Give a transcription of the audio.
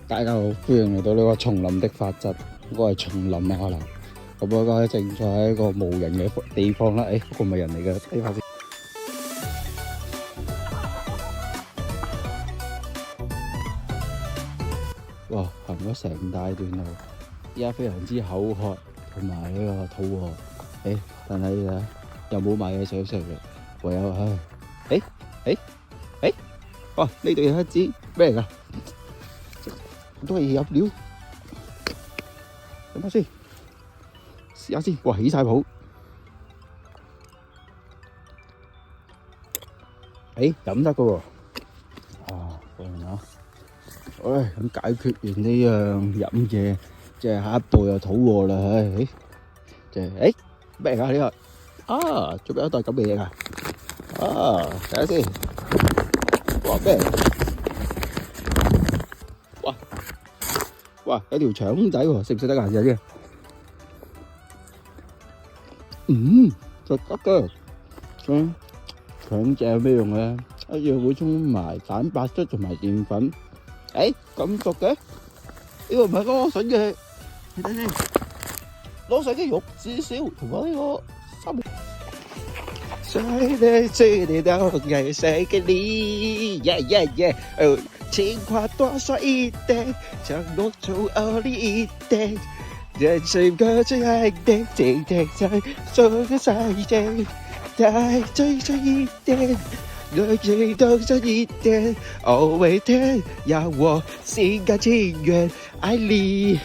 大家好，歡迎嚟到呢個叢林的法則。我係叢林啊，可能咁我而家正在喺一個無人嘅地方啦。誒，不過唔係人嚟嘅，睇下先。哇，行咗成大段路，而家非常之口渴同埋呢個肚餓。誒，但係啊，又冇買嘢想食嘅，唯有哇！呢度有一支咩嚟㗎？都係飲料，飲下先，試下先。哇，起晒泡！飲得㗎喎。啊，過嚟啊！咁解決完呢樣飲嘢，即係下一步又肚餓啦。即係咩嚟㗎呢個？啊，仲有一袋咁嘅嘢㗎。啊，睇下先。哇咩？哇，有條腸仔喎，食唔食得㗎？有啲，食得㗎。腸仔有咩用咧？一樣會充埋蛋白質同埋澱粉。咁熟嘅？呢個唔係螺筍嘅，你睇先，螺筍嘅肉至少同埋呢個三。水你到愛誰給你？情話多說一點，承諾就奧利一點，人生個最愛的，今天再說個再見，再追求一點，熱情多說一點，偶爾天讓我心甘情願愛你。